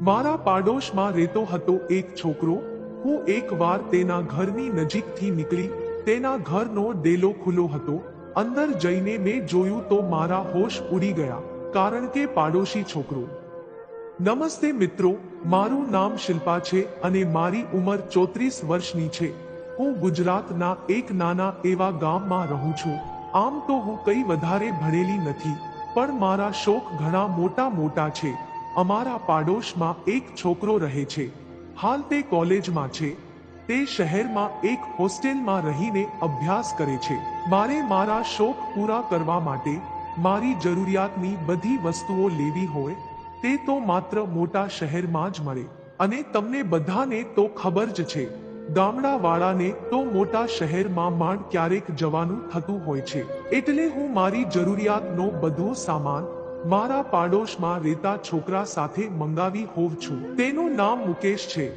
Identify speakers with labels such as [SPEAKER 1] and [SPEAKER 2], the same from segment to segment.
[SPEAKER 1] મારા પાડોશમાં રહેતો હતો એક છોકરો. હું એકવાર તેના ઘરની નજીકથી નીકળી. તેના ઘરનો ડેલો ખુલ્લો હતો. અંદર જઈને મેં જોયું તો મારા હોશ ઉડી ગયા, કારણ કે પાડોશી છોકરો. નમસ્તે મિત્રો, મારું નામ શિલ્પા છે અને મારી ઉંમર 34 વર્ષની છે. હું ગુજરાતના એક નાના એવા ગામમાં રહું છું. આમ તો હું કંઈ વધારે ભણેલી નથી, પણ મારા શોખ ઘણા મોટા છે. અમારા પાડોશમાં એક છોકરો રહે છે. હાલ તે કોલેજમાં છે. તે શહેરમાં એક હોસ્ટેલમાં રહીને અભ્યાસ કરે છે. મારે મારા શોખ પૂરા કરવા માટે મારી જરૂરિયાતની બધી વસ્તુઓ લેવી હોય તે તો માત્ર મોટા શહેરમાં જ મળે. અને તમને બધાને તો ખબર જ છે, ગામડાવાળાને તો મોટા શહેરમાં માંડ ક્યારેક જવાનું થતું હોય છે. એટલે હું મારી જરૂરિયાતનો બધો સામાન મારા પાડોશમાં રહેતા છોકરા સાથે મંગાવી હોઉં છું. તેનું નામ મુકેશ છે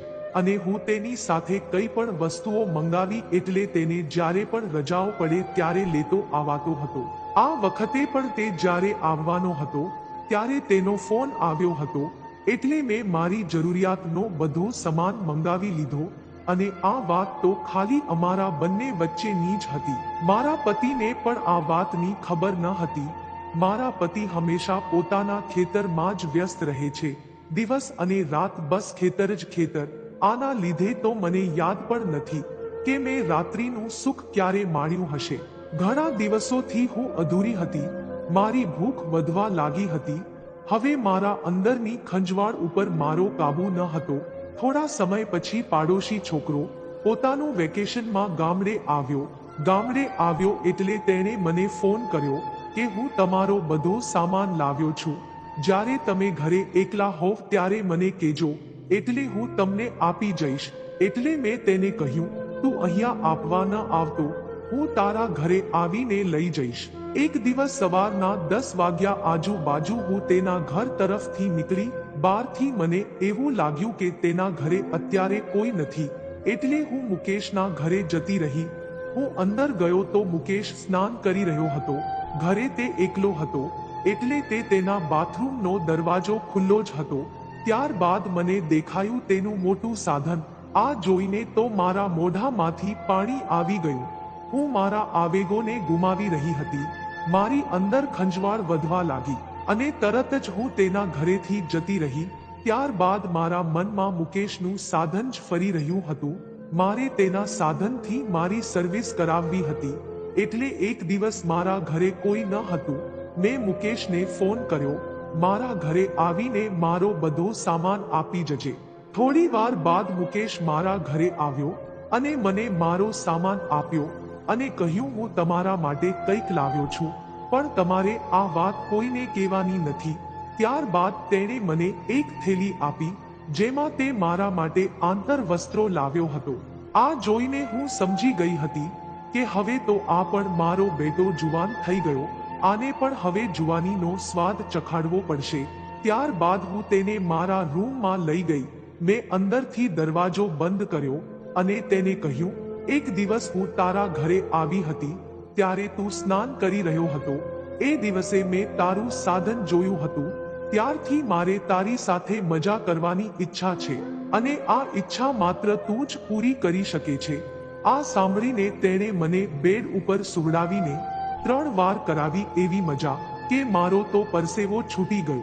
[SPEAKER 1] અને હું તેની સાથે કઈ પણ વસ્તુઓ મંગાવી એટલે તેને જ્યારે પણ રજાઓ પડે ત્યારે લેતો આવતો હતો. આ વખતે પણ તે જ્યારે આવવાનો હતો ત્યારે તેનો ફોન આવ્યો હતો, એટલે મેં મારી જરૂરિયાતનો બધો સામાન મંગાવી લીધો. અને આ વાત તો ખાલી અમારા બંને વચ્ચેની જ હતી. મારા પતિને પણ આ વાતની ખબર ન હતી. મારા પતિ હંમેશા પોતાના ખેતરમાં જ વ્યસ્ત રહે છે. દિવસ અને રાત બસ ખેતર જ ખેતર. આના લીધે તો મને યાદ પણ નથી કે મેં રાત્રિનું સુખ ક્યારે માણ્યું હશે. ઘણા દિવસોથી હું અધૂરી હતી. મારી ભૂખ વધવા લાગી હતી. હવે મારા અંદરની ખંજવાળ ઉપર મારો કાબુ ન હતો. થોડા સમય પછી પાડોશી છોકરો પોતાનું વેકેશનમાં ગામડે આવ્યો એટલે તેણે મને ફોન કર્યો કે હું તમારો બધો સામાન લાવ્યો છું. જ્યારે તમે ઘરે એકલા હોવ ત્યારે મને કહેજો, એટલે હું તમને આપી જઈશ. એટલે મેં તેને કહ્યું, તું અહીંયા આપવા ન આવતો, હું તારા ઘરે આવીને લઈ જઈશ. એક દિવસ સવારના 10 વાગ્યા આજુબાજુ હું તેના ઘર તરફથી નીકળી. બહારથી મને એવું લાગ્યું કે તેના ઘરે અત્યારે કોઈ નથી, એટલે હું મુકેશના ઘરે જતી રહી. હું અંદર ગયો તો મુકેશ સ્નાન કરી રહ્યો હતો. ઘરે તે એકલો હતો, એટલે તે તેના બાથરૂમનો દરવાજો ખુલ્લો જ હતો. ત્યારબાદ મને દેખાયું તેનું મોટું સાધન. આ જોઈને તો મારા મોઢામાંથી પાણી આવી ગયું. હું મારા આવેગોને ગુમાવી રહી હતી. મારી અંદર ખંજવાળ વધવા લાગી અને તરત જ હું તેના ઘરેથી જતી રહી. ત્યારબાદ મારા મનમાં મુકેશનું સાધન જ ફરી રહ્યું હતું. મારે તેના સાધનથી મારી સર્વિસ કરાવવી હતી. એટલે એક દિવસ મારા ઘરે કોઈ ન હતું. મેં મુકેશને ફોન કર્યો, મારા ઘરે આવીને મારો બધો સામાન આપી જજે. થોડી વાર બાદ મુકેશ મારા ઘરે આવ્યો અને મને મારો સામાન આપ્યો અને કહ્યું, હું તમારા માટે કંઈક લાવ્યો છું, પણ તમારે આ વાત કોઈને કહેવાની નથી. ત્યારબાદ તેણે મને એક થેલી આપી, જેમાં તે મારા માટે આંતર વસ્ત્રો લાવ્યો હતો. આ જોઈને હું સમજી ગઈ હતી કે હવે તો આ પણ મારો બેટો જુવાન થઈ ગયો. આને પણ હવે જુવાનીનો સ્વાદ ચખાડવો પડશે. ત્યારબાદ હું તેને મારા રૂમમાં લઈ ગઈ. મેં અંદરથી દરવાજો બંધ કર્યો અને તેને કહ્યું, એક દિવસ હું તારા ઘરે આવી હતી ત્યારે તું સ્નાન કરી રહ્યો હતો. એ દિવસે મેં તારું સાધન જોયું હતું. ત્યારથી મારે તારી સાથે મજા કરવાની ઈચ્છા છે અને આ ઈચ્છા માત્ર તું જ પૂરી કરી શકે છે. આ સાંભળીને તેણે મને બેડ ઉપર સુવડાવીને 3 વાર કરાવી એવી મજા કે મારો તો પરસેવો છૂટી ગયો.